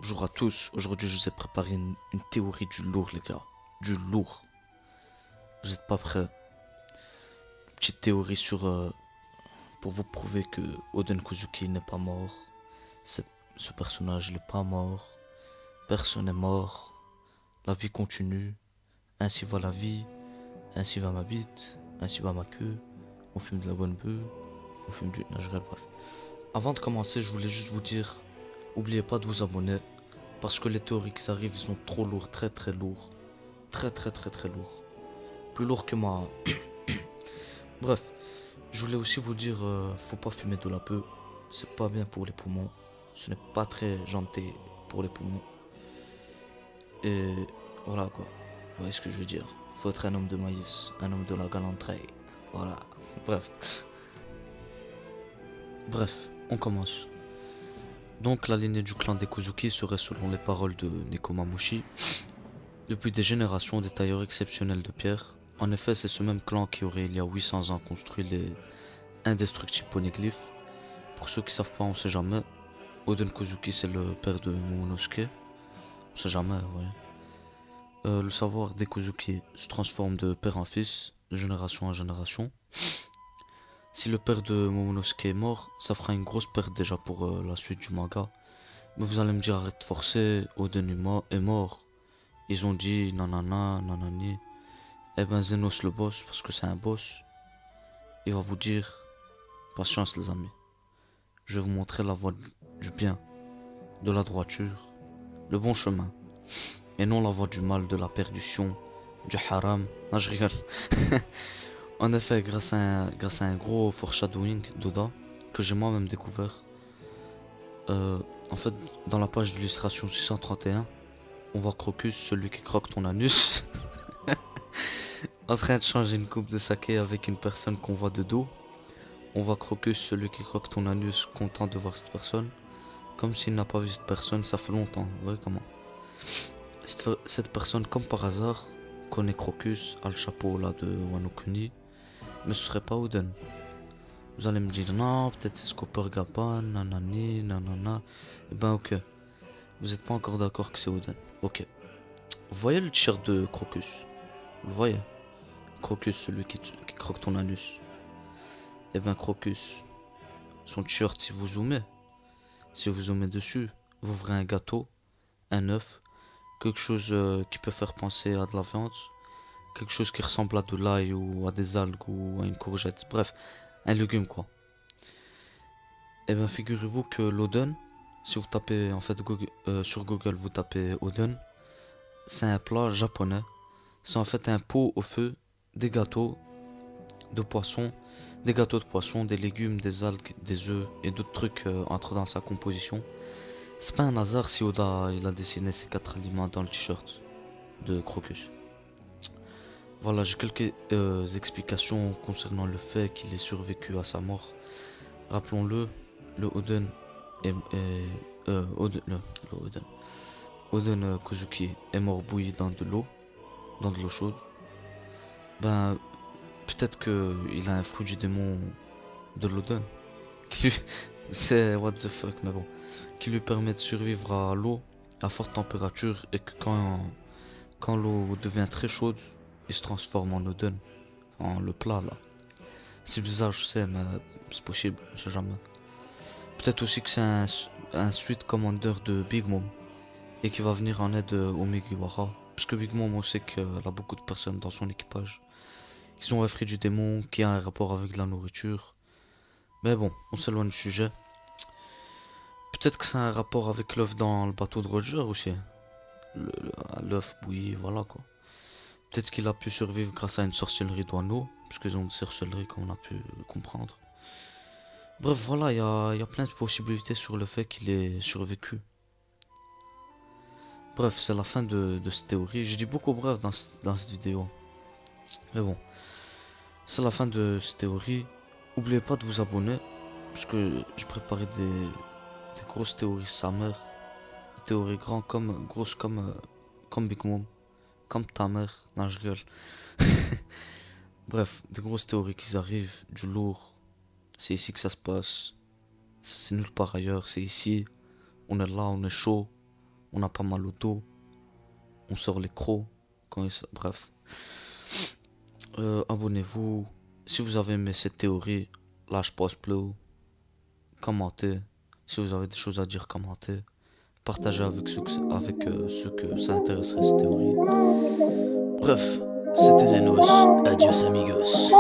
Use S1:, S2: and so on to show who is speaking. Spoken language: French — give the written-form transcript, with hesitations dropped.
S1: Bonjour à tous, aujourd'hui je vous ai préparé une théorie du lourd les gars, du lourd. Vous êtes pas prêts? Petite théorie pour vous prouver que Oden Kozuki n'est pas mort. Ce, ce personnage n'est pas mort, personne n'est mort, la vie continue, ainsi va la vie, ainsi va ma bite, ainsi va ma queue, on fume de la bonne bœuf, on fume du naturel, bref. Avant de commencer, je voulais juste vous dire, oubliez pas de vous abonner, parce que les théories qui arrivent, ils sont trop lourds, très très lourds. Très lourds. Plus lourd que moi. Bref, je voulais aussi vous dire, faut pas fumer de la peur. C'est pas bien pour les poumons. Ce n'est pas très gentil pour les poumons. Et voilà quoi. Vous voyez ce que je veux dire. Faut être un homme de maïs, un homme de la galanterie. Voilà. Bref. Bref, on commence. Donc la lignée du clan des Kozuki serait, selon les paroles de Nekomamushi, depuis des générations des tailleurs exceptionnels de pierre. En effet, c'est ce même clan qui aurait il y a 800 ans construit les indestructibles poneglyphes. Pour ceux qui savent pas, on sait jamais. Oden Kozuki, c'est le père de Momonosuke. On sait jamais, vous voyez. Le savoir des Kozuki se transforme de père en fils, de génération en génération. Si le père de Momonosuke est mort, ça fera une grosse perte déjà pour la suite du manga. Mais vous allez me dire, arrête de forcer, Oden est mort. Ils ont dit nanana, nanani. Eh ben Zenos le boss, parce que c'est un boss, il va vous dire, patience les amis. Je vais vous montrer la voie du bien, de la droiture, le bon chemin. Et non la voie du mal, de la perdition, du haram. Non, je rigole. En effet, grâce à un gros foreshadowing d'Oda, que j'ai moi-même découvert, en fait, dans la page d'illustration 631, on voit Crocus, celui qui croque ton anus, en train de changer une coupe de saké avec une personne qu'on voit de dos. On voit Crocus, celui qui croque ton anus, content de voir cette personne. Comme s'il n'a pas vu cette personne, ça fait longtemps. Vous voyez comment? Cette personne, comme par hasard, connaît Crocus, a le chapeau là de Wano Kuni, mais ce serait pas Oden. Vous allez me dire, non, peut-être c'est Scooper Gappan, nanani, nanana. Eh ben ok, vous êtes pas encore d'accord que c'est Oden. Ok. Vous voyez le t-shirt de Crocus? Vous le voyez? Crocus, celui qui croque ton anus. Eh ben Crocus, son t-shirt, si vous zoomez dessus, vous verrez un gâteau, un œuf, quelque chose qui peut faire penser à de la viande, quelque chose qui ressemble à de l'ail ou à des algues ou à une courgette, bref, un légume quoi. Et bien figurez-vous que l'Oden, si vous tapez en fait sur Google, vous tapez Oden, c'est un plat japonais. C'est en fait un pot au feu, des gâteaux de poisson, des gâteaux de poisson, des légumes, des algues, des œufs et d'autres trucs entrent dans sa composition. C'est pas un hasard si Oda il a dessiné ces quatre aliments dans le t-shirt de Crocus. Voilà, j'ai quelques explications concernant le fait qu'il ait survécu à sa mort. Rappelons-le, le Oden le Oden, Kozuki est mort bouilli dans de l'eau chaude. Ben, peut-être que il a un fruit du démon de l'Oden qui lui, c'est what the fuck, mais bon, qui lui permet de survivre à l'eau à forte température et que quand l'eau devient très chaude, il se transforme en Oden, en le plat là. C'est bizarre, je sais, mais c'est possible, je sais jamais. Peut-être aussi que c'est un suite commander de Big Mom et qui va venir en aide au Mugiwara. Parce que Big Mom, on sait qu'elle a beaucoup de personnes dans son équipage qui sont effrayés du démon, qui a un rapport avec la nourriture. Mais bon, on s'éloigne du sujet. Peut-être que c'est un rapport avec l'œuf dans le bateau de Roger aussi. L'œuf bouilli, voilà quoi. Peut-être qu'il a pu survivre grâce à une sorcellerie d'Wano, puisqu'ils ont une sorcellerie comme on a pu le comprendre. Bref, voilà, il y a plein de possibilités sur le fait qu'il ait survécu. Bref, c'est la fin de cette théorie. J'ai dit beaucoup bref dans cette vidéo. Mais bon, c'est la fin de cette théorie. N'oubliez pas de vous abonner, parce que j'ai préparé des grosses théories sa mère. Des théories grosses comme Big Mom, comme ta mère. Non, je rigole. Bref, des grosses théories qui arrivent, du lourd. C'est ici que ça se passe. C'est nulle part ailleurs, c'est ici. On est là, on est chaud. on a pas mal au dos, on sort les crocs, bref. Abonnez-vous, si vous avez aimé cette théorie, lâche pouce bleu, commentez, si vous avez des choses à dire, commentez, partagez avec ceux que ça intéresserait cette théorie. Bref, c'était Zenos, adios amigos.